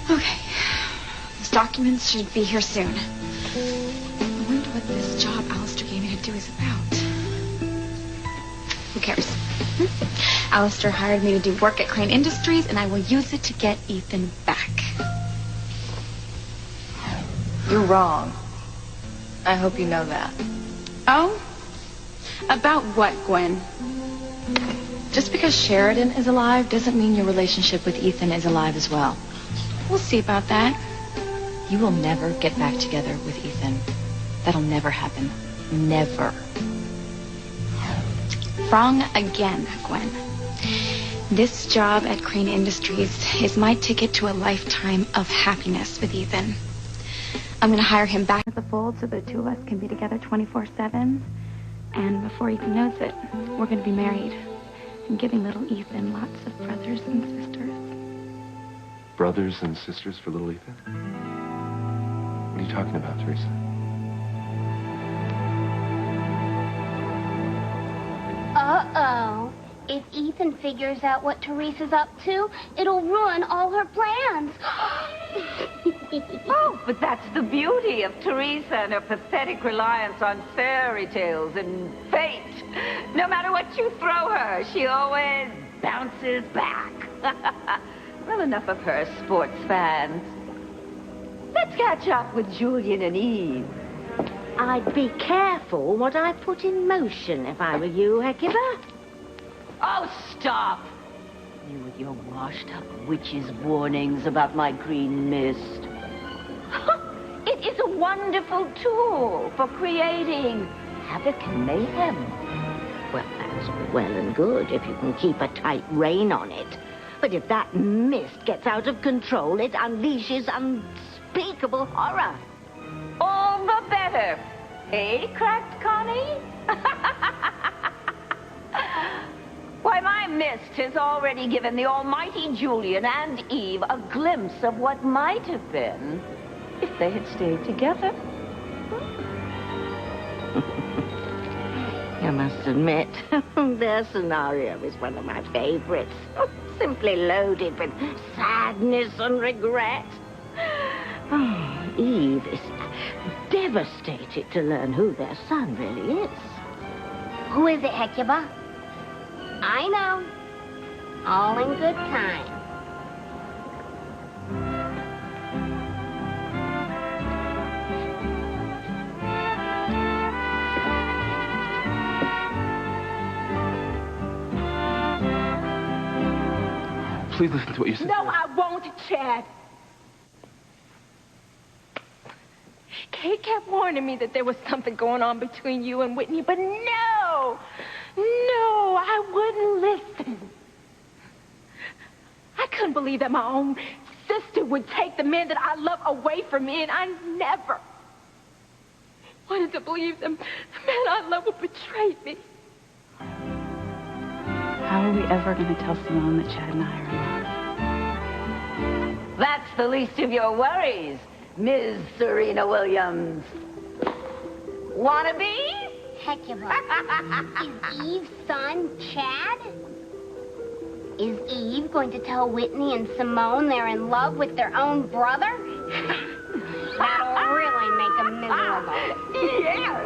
Okay. Those documents should be here soon. I wonder what this job Alistair gave me to do is about. Who cares? Alistair hired me to do work at Crane Industries, and I will use it to get Ethan back. You're wrong. I hope you know that. Oh? About what, Gwen? Just because Sheridan is alive doesn't mean your relationship with Ethan is alive as well. We'll see about that. You will never get back together with Ethan. That'll never happen. Never. Wrong again, Gwen. This job at Crane Industries is my ticket to a lifetime of happiness with Ethan. I'm going to hire him back at the fold so the two of us can be together 24/7. And before Ethan knows it, we're going to be married and giving little Ethan lots of brothers and sisters. Brothers and sisters for little Ethan? What are you talking about, Teresa? Uh-oh. If Ethan figures out what Teresa's up to, it'll ruin all her plans. Oh, but that's the beauty of Teresa and her pathetic reliance on fairy tales and fate. No matter what you throw her, she always bounces back. Well, enough of her, sports fans. Let's catch up with Julian and Eve. I'd be careful what I put in motion if I were you, Hecuba. Oh, stop! You with your washed-up witch's warnings about my green mist. It is a wonderful tool for creating havoc and mayhem. Well, that's all well and good if you can keep a tight rein on it. But if that mist gets out of control, it unleashes unspeakable horror. All the better. Eh, Cracked Connie? Why, my mist has already given the almighty Julian and Eve a glimpse of what might have been if they had stayed together. You must admit, their scenario is one of my favorites. Simply loaded with sadness and regret. Oh, Eve is devastated to learn who their son really is. Who is it, Hecuba? I know. All in good time. Please listen to what you said. No, I won't, Chad. Kate kept warning me that there was something going on between you and Whitney, but no, I wouldn't listen. I couldn't believe that my own sister would take the man that I love away from me, and I never wanted to believe the man I love would betray me. How are we ever going to tell Simone that Chad and I are in love? That's the least of your worries, Ms. Serena Williams. Wanna be? Hecuba. Is Eve's son Chad? Is Eve going to tell Whitney and Simone they're in love with their own brother? That'll really make them miserable. Yes.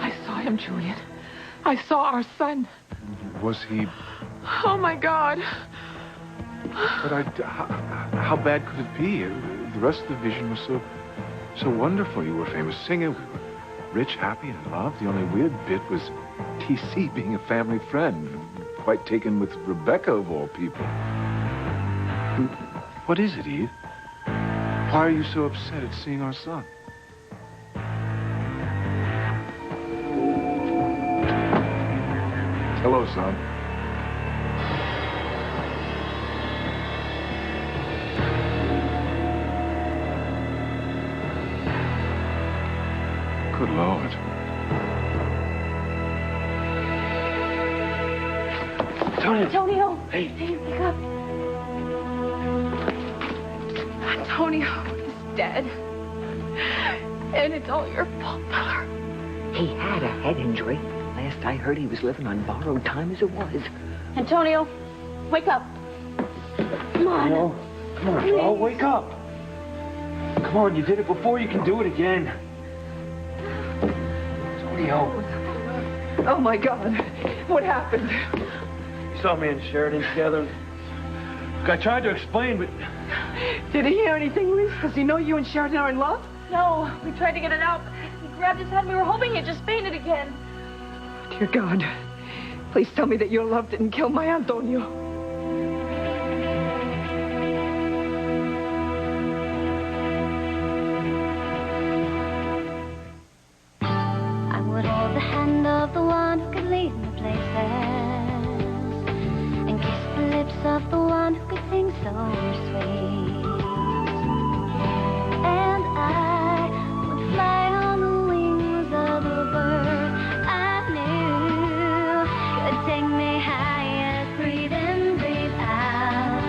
I saw him, Julian. I saw our son. Was he... Oh, my God. But how bad could it be? The rest of the vision was so wonderful. You were a famous singer. We were rich, happy, and in love. The only weird bit was T.C. being a family friend. Quite taken with Rebecca, of all people. What is it, Eve? Why are you so upset at seeing our son? Hello, son. Good Lord. Antonio. Hey. Hey, wake up. Antonio is dead. And it's all your fault, Mother. He had a head injury. They Last I heard, he was living on borrowed time as it was. Antonio, wake up. Come on. No. Come on, Joel, wake up. Come on, you did it before, you can do it again. Antonio. Oh, my God. What happened? You saw me and Sheridan together. Look, I tried to explain, but... Did he hear anything, Reese? Does he know you and Sheridan are in love? No. We tried to get it out. He grabbed his head. We were hoping he'd just fainted again. Dear God, please tell me that your love didn't kill my Antonio. I would hold the hand of the one who could lead me places and kiss the lips of the one who could sing so sweet. And I would fly on the wings of a bird I knew could take me higher. Breathe in, breathe out.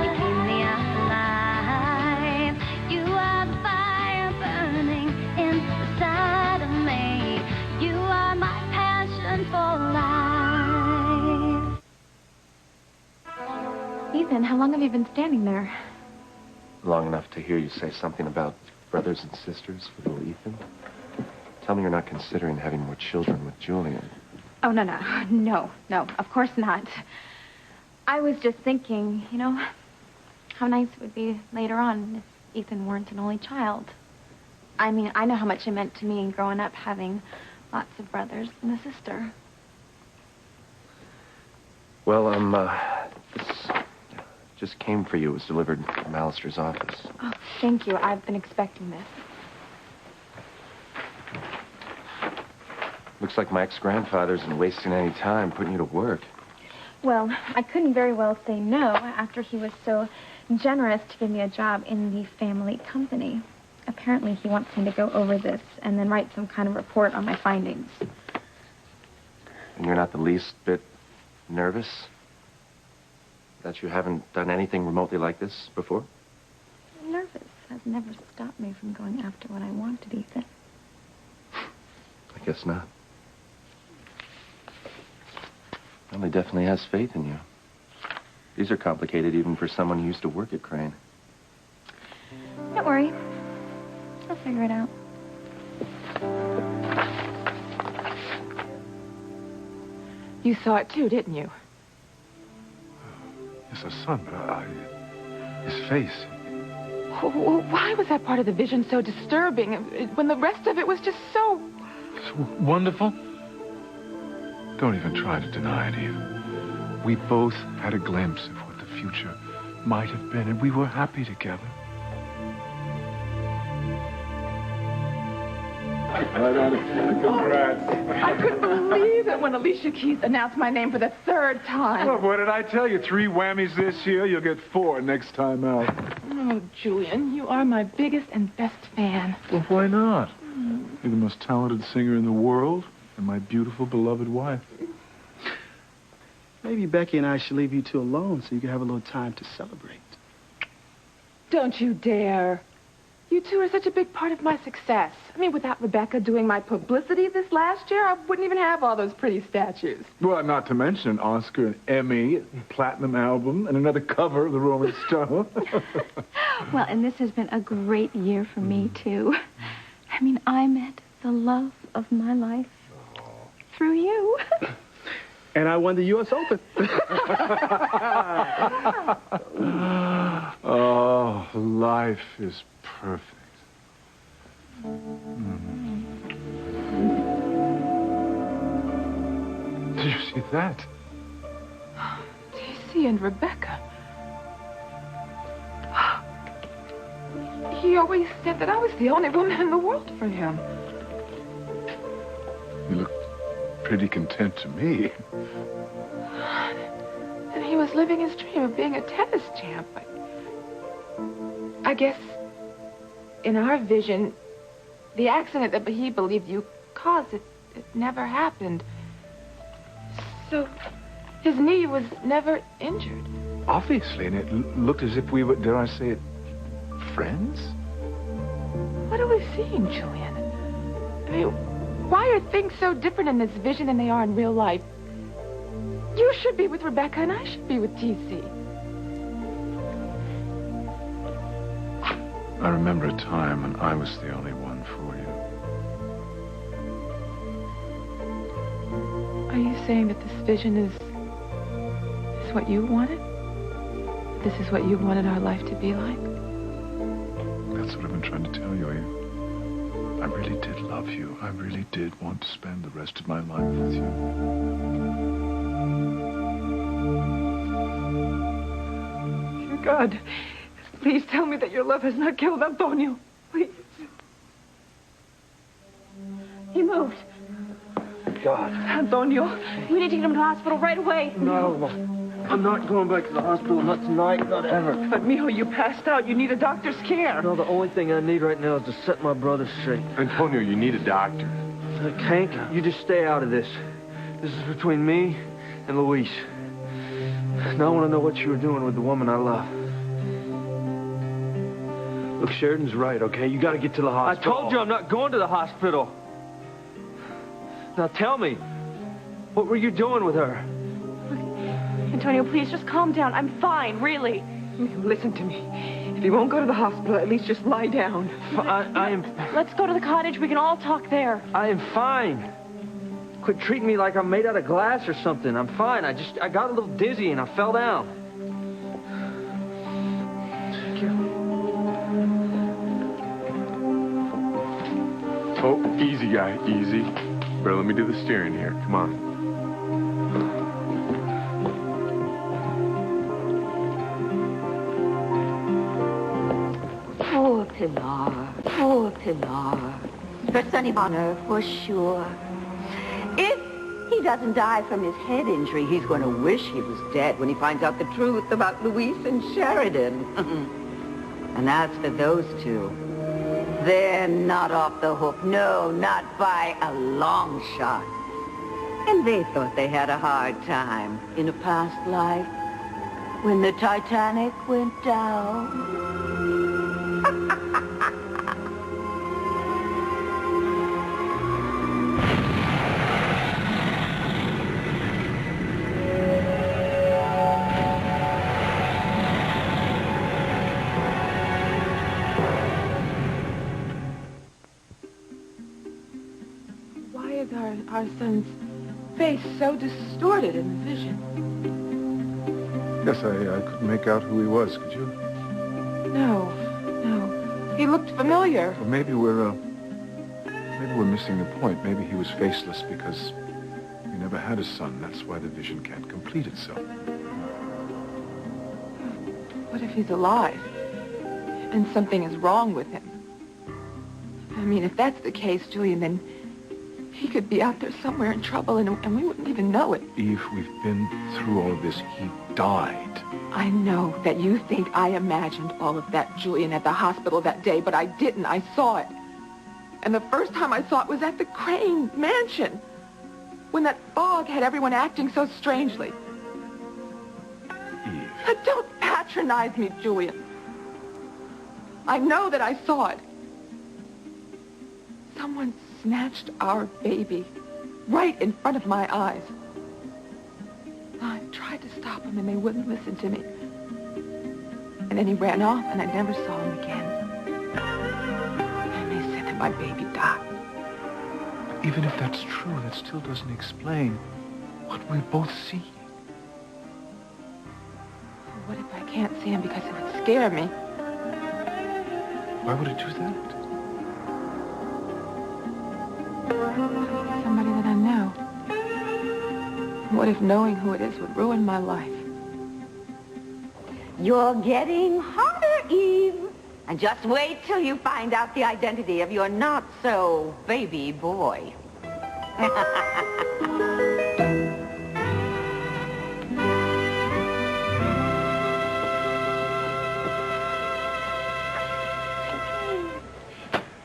You keep me alive. You are the fire burning inside of me. You are my passion for life. Ethan, how long have you been standing there? Long enough to hear you say something about brothers and sisters with little Ethan. Tell me you're not considering having more children with Julian. Oh, no, of course not. I was just thinking, how nice it would be later on if Ethan weren't an only child. I mean, I know how much it meant to me growing up having lots of brothers and a sister. Well, this just came for you. It was delivered from Alistair's office. Oh, thank you. I've been expecting this. Looks like my ex-grandfather isn't wasting any time putting you to work. Well, I couldn't very well say no after he was so generous to give me a job in the family company. Apparently, he wants me to go over this and then write some kind of report on my findings. And you're not the least bit nervous that you haven't done anything remotely like this before? Nervous has never stopped me from going after what I wanted, Ethan. I guess not. Well, he definitely has faith in you. These are complicated even for someone who used to work at Crane. Don't worry. I'll figure it out. You saw it too, didn't you? Yes, a son, but his face. Why was that part of the vision so disturbing when the rest of it was just so... So wonderful. Don't even try to deny it, Eve. We both had a glimpse of what the future might have been, and we were happy together. Congrats. I couldn't believe it when Alicia Keys announced my name for the third time. Well, what did I tell you? 3 whammies this year, you'll get 4 next time out. Oh, Julian, you are my biggest and best fan. Well, why not? You're the most talented singer in the world, and my beautiful, beloved wife. Maybe Becky and I should leave you two alone so you can have a little time to celebrate. Don't you dare. You two are such a big part of my success. I mean, without Rebecca doing my publicity this last year, I wouldn't even have all those pretty statues. Well, not to mention an Oscar, an Emmy, a platinum album, and another cover of the Rolling Stone. Well, and this has been a great year for me, too. I mean, I met the love of my life through you. And I won the U.S. Open. Oh, life is perfect. Did you see that? T.C. and Rebecca. He always said that I was the only woman in the world for him. You look pretty content to me. And he was living his dream of being a tennis champ. I guess in our vision, the accident that he believed you caused, it never happened. So his knee was never injured. Obviously, and it looked as if we were, dare I say it, friends? What are we seeing, Julian? I mean, Why are things so different in this vision than they are in real life? You should be with Rebecca and I should be with T.C. I remember a time when I was the only one for you. Are you saying that this vision is what you wanted? This is what you wanted our life to be like? That's what I've been trying to tell you, Eve. I really did love you. I really did want to spend the rest of my life with you. Dear God, please tell me that your love has not killed Antonio. Please. He moved. God. Antonio, we need to get him to the hospital right away. No, I'm not going back to the hospital. Not tonight, not ever. But, Mijo, you passed out. You need a doctor's care. No, the only thing I need right now is to set my brother straight. Antonio, you need a doctor. Hank, you just stay out of this. This is between me and Luis. Now I want to know what you were doing with the woman I love. Look, Sheridan's right, okay? You got to get to the hospital. I told you I'm not going to the hospital. Now tell me, what were you doing with her? Antonio, please, just calm down. I'm fine, really. Listen to me. If you won't go to the hospital, at least just lie down. I am... Let's go to the cottage. We can all talk there. I am fine. Quit treating me like I'm made out of glass or something. I'm fine. I got a little dizzy and I fell down. Oh, easy, guy, easy. Better let me do the steering here. Come on. Poor Pilar. Poor Pilar. Her Sonny Bonner, for sure. If he doesn't die from his head injury, he's going to wish he was dead when he finds out the truth about Luis and Sheridan. And as for those two, they're not off the hook. No, not by a long shot. And they thought they had a hard time in a past life when the Titanic went down. Our son's face so distorted in the vision. Yes, I couldn't make out who he was, could you? No. He looked familiar. Well, maybe we're missing the point. Maybe he was faceless because he never had a son. That's why the vision can't complete itself. What if he's alive and something is wrong with him? I mean, if that's the case, Julian, then he could be out there somewhere in trouble, and we wouldn't even know it. Eve, we've been through all of this. He died. I know that you think I imagined all of that, Julian, at the hospital that day, but I didn't. I saw it. And the first time I saw it was at the Crane mansion, when that fog had everyone acting so strangely. Eve. Don't patronize me, Julian. I know that I saw it. Someone snatched our baby right in front of my eyes. I tried to stop him and they wouldn't listen to me. And then he ran off and I never saw him again. And they said that my baby died. Even if that's true, that still doesn't explain what we both see. What if I can't see him because it would scare me? Why would it do that? Somebody that I know. What if knowing who it is would ruin my life? You're getting hotter, Eve. And just wait till you find out the identity of your not-so-baby boy.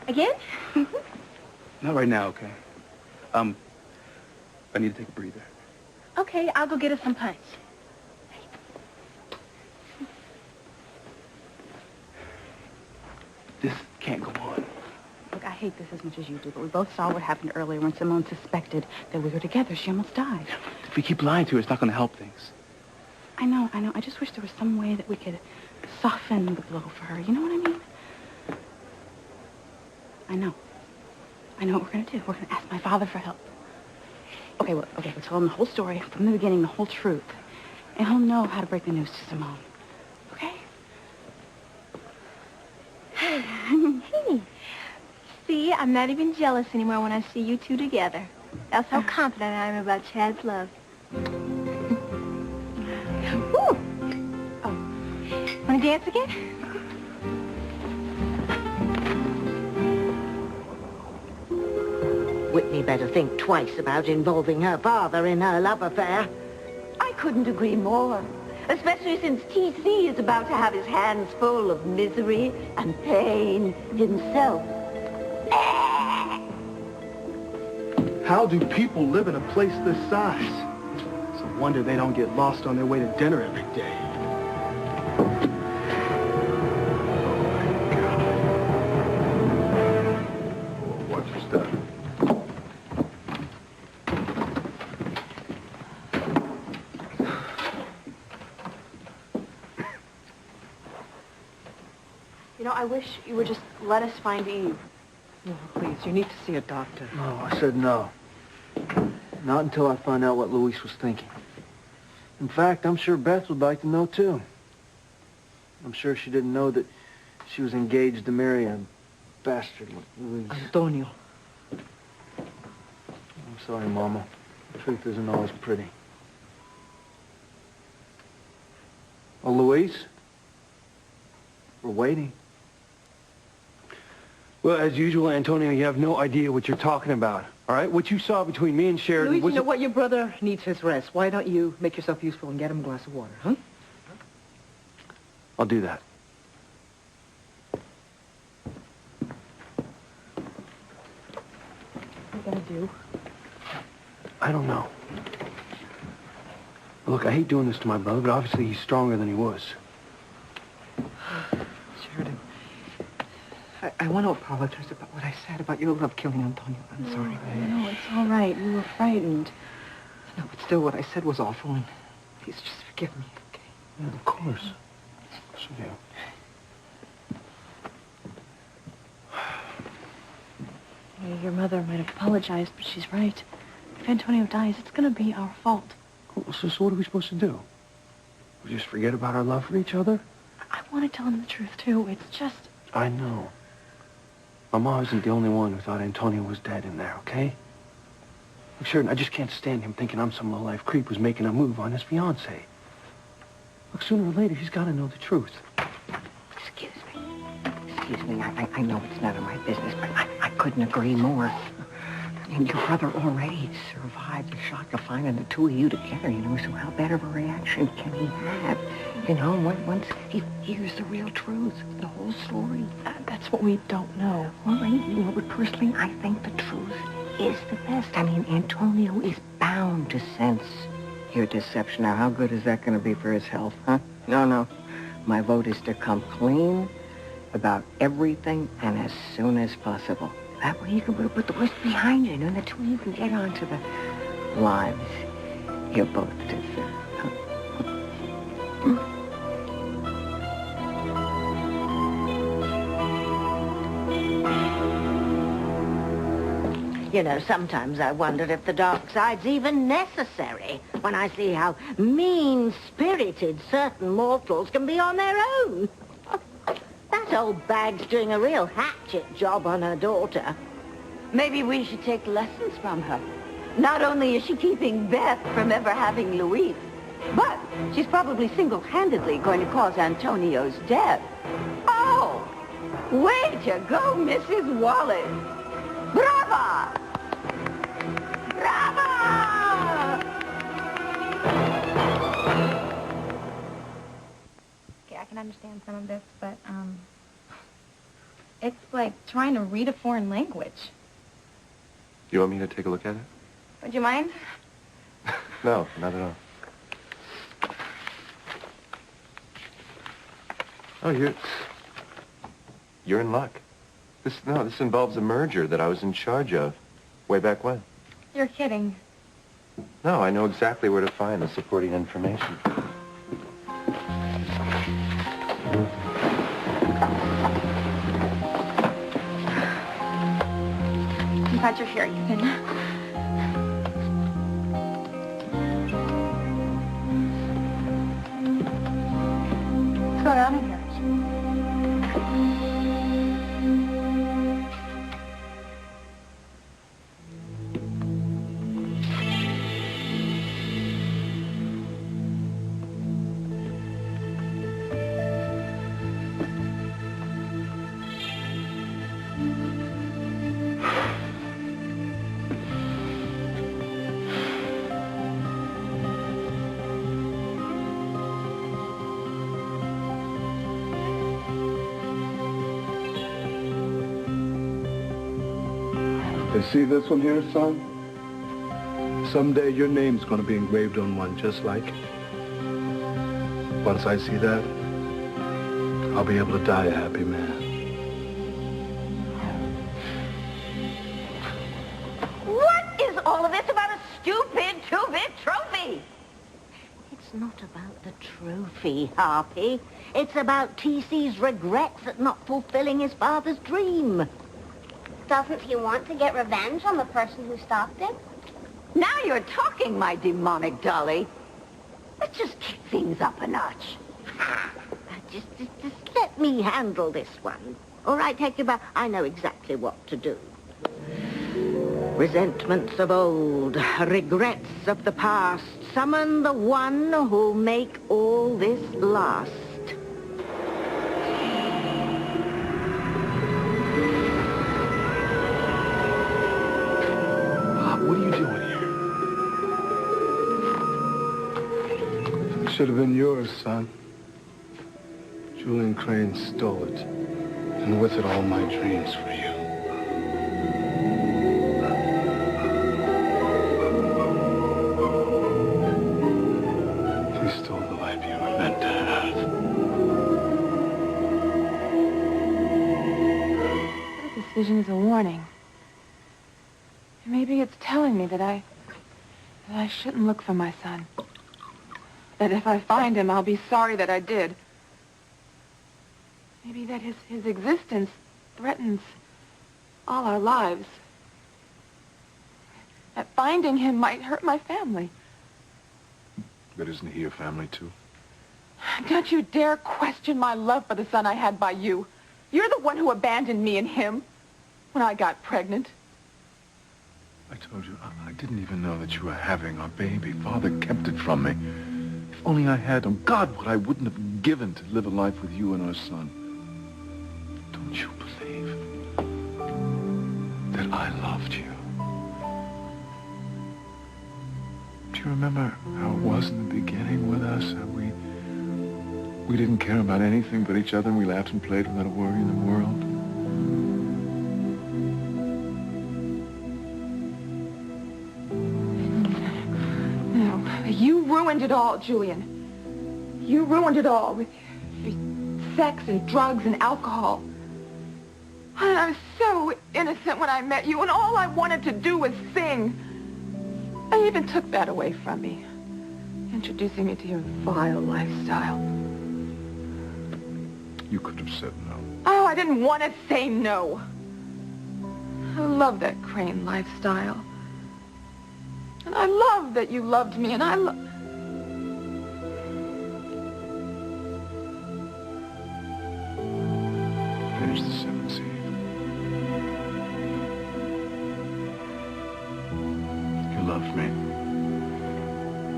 Again? Not right now, okay? I need to take a breather. Okay, I'll go get us some punch. This can't go on. Look, I hate this as much as you do, but we both saw what happened earlier when Simone suspected that we were together. She almost died. If we keep lying to her, it's not going to help things. I know. I just wish there was some way that we could soften the blow for her. You know what I mean? I know what we're going to do. We're going to ask my father for help. Okay, we'll tell him the whole story from the beginning, the whole truth. And he'll know how to break the news to Simone. Okay? Hey. See, I'm not even jealous anymore when I see you two together. That's how confident I am about Chad's love. Ooh. Oh. Want to dance again? Whitney better think twice about involving her father in her love affair. I couldn't agree more. Especially since T.C. is about to have his hands full of misery and pain himself. How do people live in a place this size? It's a wonder they don't get lost on their way to dinner every day. Watch your step. You know, I wish you would just let us find Eve. No, please, you need to see a doctor. No, I said no. Not until I find out what Luis was thinking. In fact, I'm sure Beth would like to know, too. I'm sure she didn't know that she was engaged to marry a bastard like Luis. Antonio. I'm sorry, Mama. The truth isn't always pretty. Oh, Luis? We're waiting. Well, as usual, Antonio, you have no idea what you're talking about, all right? What you saw between me and Sheridan Luis, was... you know what? Your brother needs his rest. Why don't you make yourself useful and get him a glass of water, huh? I'll do that. What are you gonna do? I don't know. Look, I hate doing this to my brother, but obviously he's stronger than he was. Sheridan, I want to apologize about what I said about your love killing Antonio. I'm sorry. No, it's all right. You were frightened. No, but still, what I said was awful, and please just forgive me, okay? Yeah, of course. Of course I do. Your mother might have apologized, but she's right. If Antonio dies, it's going to be our fault. So what are we supposed to do? We just forget about our love for each other? I want to tell him the truth, too. It's just... I know. Mama isn't the only one who thought Antonio was dead in there, okay? Look, Sheridan, I just can't stand him thinking I'm some low-life creep who's making a move on his fiancée. Look, sooner or later, he's got to know the truth. Excuse me. I know it's none of my business, but I couldn't agree more. I mean, your brother already survived the shock of finding the two of you together, so how better of a reaction can he have? Once he hears the real truth, the whole story. That's what we don't know. Well, but personally, I think the truth is the best. I mean, Antonio is bound to sense your deception. Now, how good is that going to be for his health, huh? No. My vote is to come clean about everything and as soon as possible. That way you can put the worst behind you, and the two of you can get on to the lives you both deserve. Sometimes I wondered if the dark side's even necessary when I see how mean-spirited certain mortals can be on their own. That old bag's doing a real hatchet job on her daughter. Maybe we should take lessons from her. Not only is she keeping Beth from ever having Luis, but she's probably single-handedly going to cause Antonio's death. Oh! Way to go, Mrs. Wallace! Brava! Brava! Okay, I can understand some of this, but, it's like trying to read a foreign language. You want me to take a look at it? Would you mind? No, not at all. Oh, you're in luck. This involves a merger that I was in charge of way back when. You're kidding. No, I know exactly where to find the supporting information. I'm glad you're here, Ethan. What's going on in here? You see this one here, son? Someday your name's gonna be engraved on one just like it. Once I see that, I'll be able to die a happy man. What is all of this about a stupid two-bit trophy? It's not about the trophy, Harpy. It's about TC's regrets at not fulfilling his father's dream. Doesn't he want to get revenge on the person who stopped it? Now you're talking, my demonic dolly. Let's just kick things up a notch. Just let me handle this one. All right, Hecuba, I know exactly what to do. Resentments of old, regrets of the past. Summon the one who'll make all this last. What are you doing here? It should have been yours, son. Julian Crane stole it. And with it, all my dreams for you. He stole the life you were meant to have. What if this vision is a warning? Maybe it's telling me that I shouldn't look for my son. That if I find him, I'll be sorry that I did. Maybe that his existence threatens all our lives. That finding him might hurt my family. But isn't he your family, too? Don't you dare question my love for the son I had by you. You're the one who abandoned me and him when I got pregnant. I told you, I didn't even know that you were having our baby. Father kept it from me. If only I had him. God, what I wouldn't have given to live a life with you and our son. Don't you believe that I loved you? Do you remember how it was in the beginning with us? How we didn't care about anything but each other, and we laughed and played without a worry in the world? You ruined it all, Julian. You ruined it all with sex and drugs and alcohol. And I was so innocent when I met you, and all I wanted to do was sing. They even took that away from me, introducing me to your vile lifestyle. You could have said no. Oh, I didn't want to say no. I love that Crane lifestyle. And I love that you loved me, and Finish the sentence, Eve. You loved me.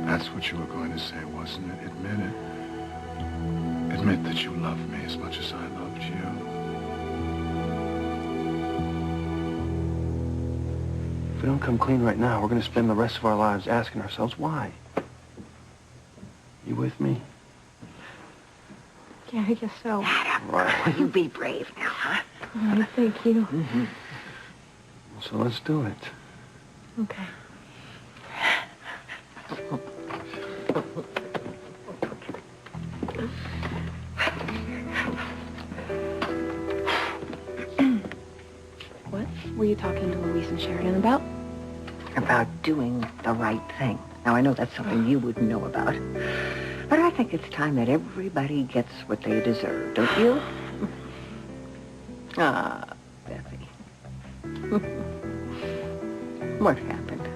That's what you were going to say, wasn't it? Admit it. Admit that you loved me as much as I loved you. If we don't come clean right now, we're going to spend the rest of our lives asking ourselves why. You with me? Yeah, I guess so. Right. You be brave now, huh? Oh, thank you. Mm-hmm. So let's do it. Okay. were you talking to Louise and Sheridan about? About doing the right thing. Now, I know that's something you wouldn't know about. But I think it's time that everybody gets what they deserve, don't you? Ah, Bethany. What happened?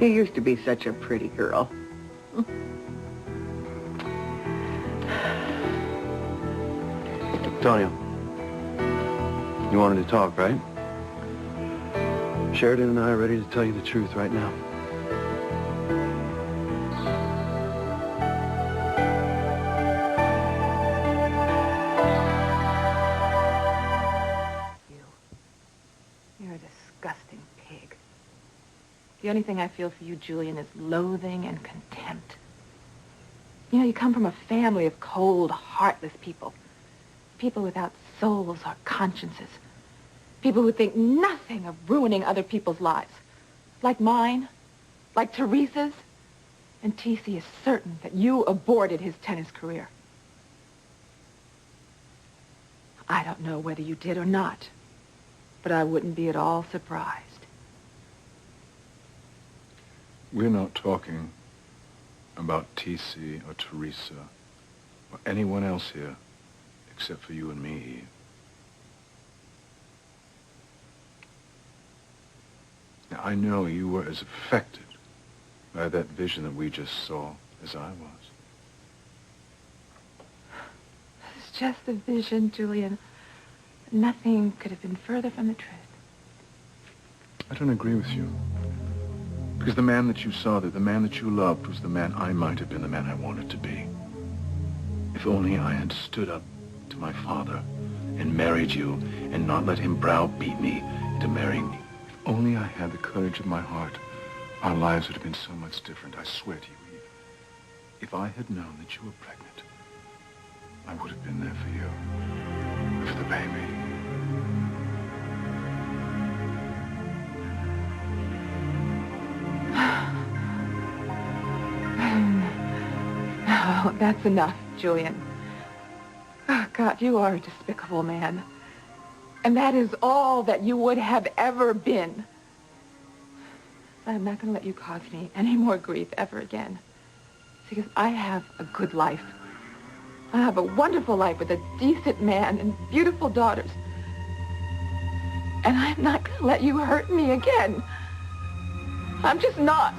You used to be such a pretty girl. Antonio, you wanted to talk, right? Sheridan and I are ready to tell you the truth right now. You're a disgusting pig. The only thing I feel for you, Julian, is loathing and contempt. You know, you come from a family of cold, heartless people. People without souls or consciences. People who think nothing of ruining other people's lives. Like mine, like Teresa's. And T.C. is certain that you aborted his tennis career. I don't know whether you did or not, but I wouldn't be at all surprised. We're not talking about T.C. or Teresa or anyone else here except for you and me, Eve. Now, I know you were as affected by that vision that we just saw as I was. It's just a vision, Julian. Nothing could have been further from the truth. I don't agree with you. Because the man that you saw there, the man that you loved, was the man I might have been, the man I wanted to be. If only I had stood up to my father and married you and not let him browbeat me into marrying me. If only I had the courage of my heart, our lives would have been so much different. I swear to you, Eve. If I had known that you were pregnant, I would have been there for you, for the baby. Oh, that's enough, Julian. Oh, God, you are a despicable man. And that is all that you would have ever been. I'm not going to let you cause me any more grief ever again. Because I have a good life. I have a wonderful life with a decent man and beautiful daughters. And I'm not going to let you hurt me again. I'm just not.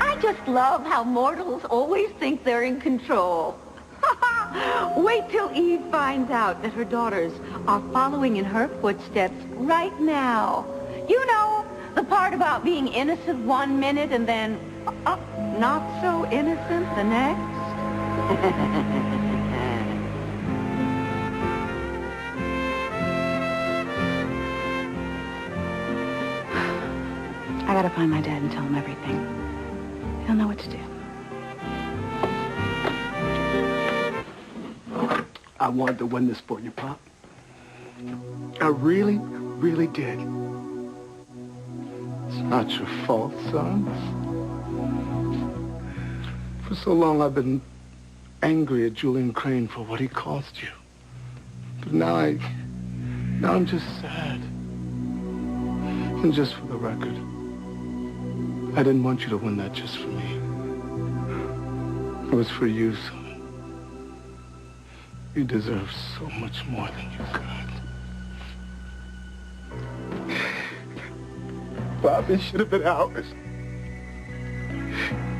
I just love how mortals always think they're in control. Wait till Eve finds out that her daughters are following in her footsteps right now. You know, the part about being innocent one minute and then not so innocent the next. I gotta find my dad and tell him everything. He'll know what to do. I wanted to win this for you, Pop. I really, really did. It's not your fault, son. For so long, I've been angry at Julian Crane for what he caused you. But now I'm just sad. And just for the record, I didn't want you to win that just for me. It was for you, son. You deserve so much more than you got. Bob, this should have been ours.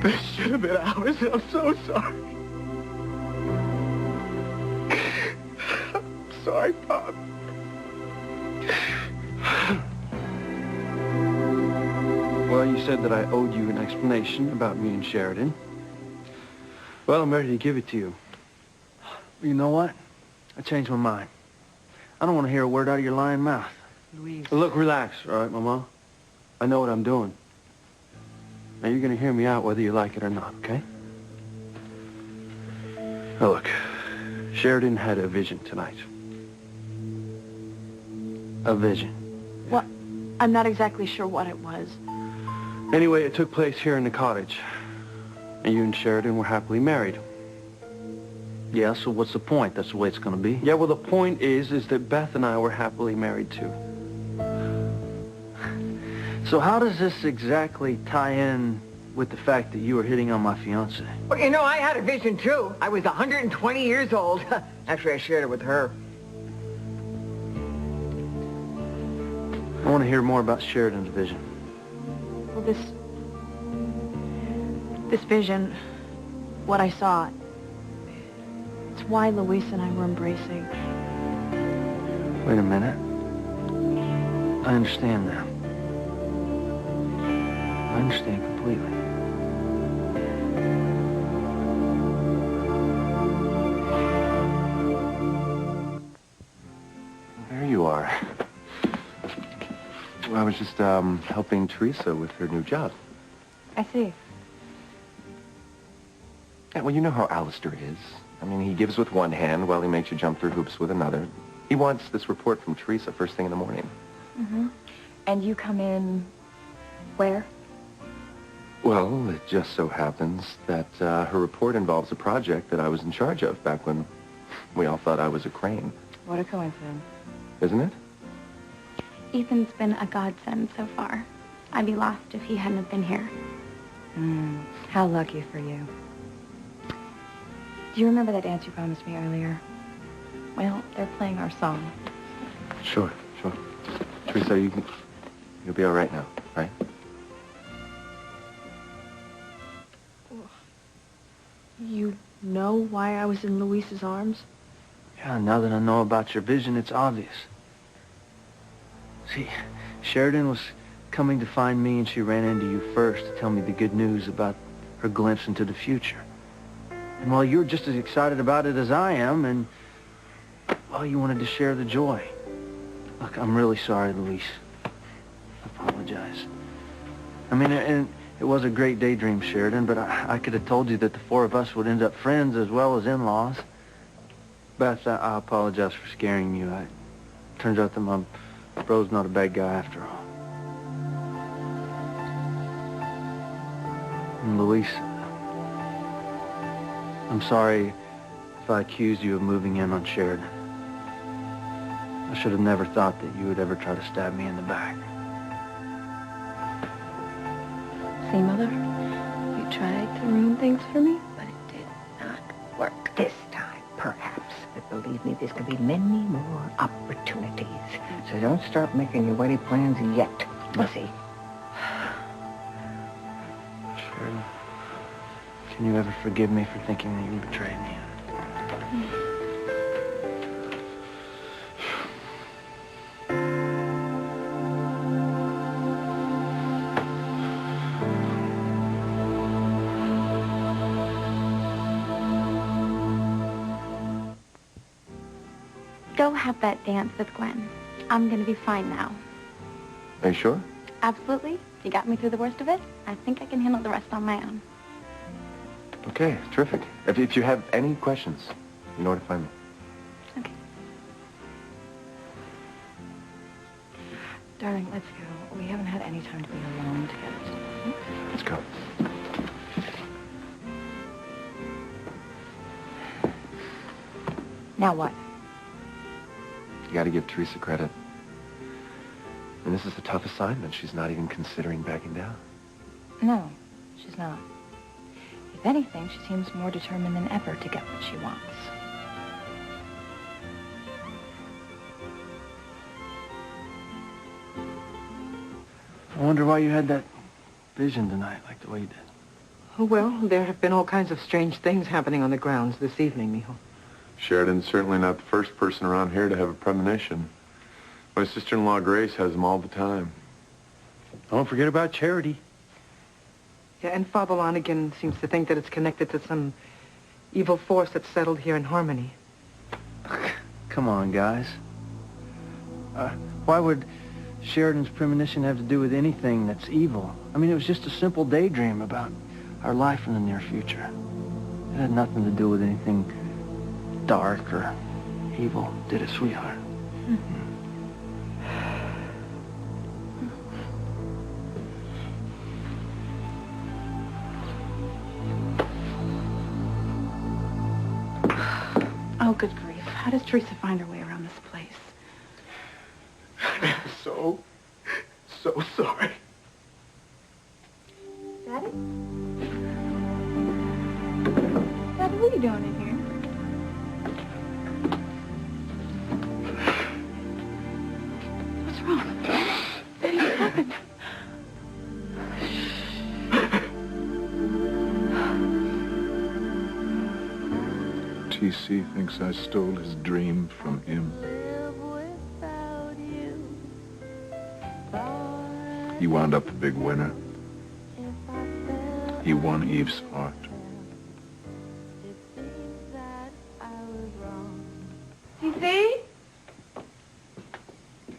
This should have been ours. I'm so sorry. I'm sorry, Bob. Well, you said that I owed you an explanation about me and Sheridan. Well, I'm ready to give it to you. You know what? I changed my mind. I don't want to hear a word out of your lying mouth. Louise. Look, relax, all right, Mama? I know what I'm doing. Now, you're going to hear me out whether you like it or not, okay? Now, look, Sheridan had a vision tonight. A vision. Well, I'm not exactly sure what it was. Anyway, it took place here in the cottage. And you and Sheridan were happily married. Yeah, so what's the point? That's the way it's going to be. Yeah, well, the point is that Beth and I were happily married, too. So how does this exactly tie in with the fact that you were hitting on my fiancée? Well, you know, I had a vision, too. I was 120 years old. Actually, I shared it with her. I want to hear more about Sheridan's vision. Well, this vision, what I saw, it's why Luis and I were embracing. Wait a minute. I understand now. I understand completely. There you are. I was just helping Teresa with her new job. I see. Yeah, well, you know how Alistair is. I mean, he gives with one hand while he makes you jump through hoops with another. He wants this report from Teresa first thing in the morning. Mm-hmm. And you come in where? Well, it just so happens that her report involves a project that I was in charge of back when we all thought I was a crane. What a coincidence. Isn't it? Ethan's been a godsend so far. I'd be lost if he hadn't have been here. How lucky for you. Do you remember that dance you promised me earlier? Well, they're playing our song. Sure. Teresa, you'll be all right now, right? You know why I was in Luis's arms? Yeah, now that I know about your vision, it's obvious. See, Sheridan was coming to find me, and she ran into you first to tell me the good news about her glimpse into the future. And while you're just as excited about it as I am, and, well, you wanted to share the joy. Look, I'm really sorry, Luis. I apologize. I mean, and it was a great daydream, Sheridan, but I could have told you that the four of us would end up friends as well as in-laws. Beth, I apologize for scaring you. Turns out that my bro's not a bad guy after all. And Luis, I'm sorry if I accused you of moving in on Sheridan. I should have never thought that you would ever try to stab me in the back. See, Mother? You tried to ruin things for me, but it did not work this time. Perhaps, but believe me, there's going to be many more opportunities. So don't start making your wedding plans yet, Missy. Sheridan, can you ever forgive me for thinking that you betrayed me? Go have that dance with Gwen. I'm gonna be fine now. Are you sure? Absolutely. You got me through the worst of it. I think I can handle the rest on my own. Okay, terrific. If you have any questions, you know where to find me. Okay. Darling, let's go. We haven't had any time to be alone together. Let's go. Now what? You got to give Teresa credit. And this is a tough assignment. She's not even considering backing down. No, she's not. If anything, she seems more determined than ever to get what she wants. I wonder why you had that vision tonight, like the way you did. Oh, well, there have been all kinds of strange things happening on the grounds this evening, Mijo. Sheridan's certainly not the first person around here to have a premonition. My sister-in-law, Grace, has them all the time. Don't forget about Charity. Yeah, and Father Lonigan seems to think that it's connected to some evil force that's settled here in Harmony. Come on, guys. Why would Sheridan's premonition have to do with anything that's evil? I mean, it was just a simple daydream about our life in the near future. It had nothing to do with anything dark or evil, did it, sweetheart? Mm-hmm. Oh, good grief. How does Teresa find her way around this place? I'm so sorry. Daddy? Daddy, what are you doing in here? What's wrong? Daddy, what happened? TC thinks I stole his dream from him. He wound up a big winner. He won Eve's heart. TC?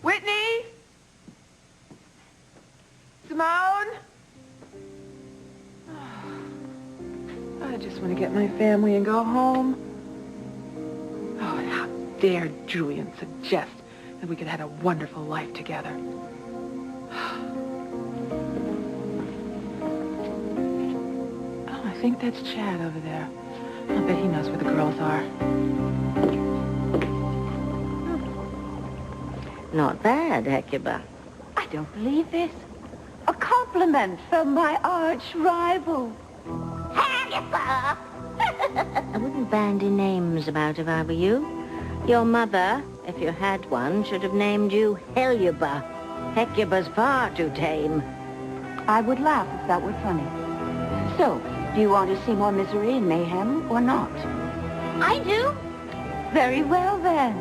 Whitney? Simone? I just want to get my family and go home. Oh, and how dare Julian suggest that we could have a wonderful life together. Oh, I think that's Chad over there. I'll bet he knows where the girls are. Not bad, Hecuba. I don't believe this. A compliment from my arch rival. I wouldn't bandy names about if I were you. Your mother, if you had one, should have named you Heluba. Hecuba's far too tame. I would laugh if that were funny. So, do you want to see more misery and mayhem or not? I do. Very well, then.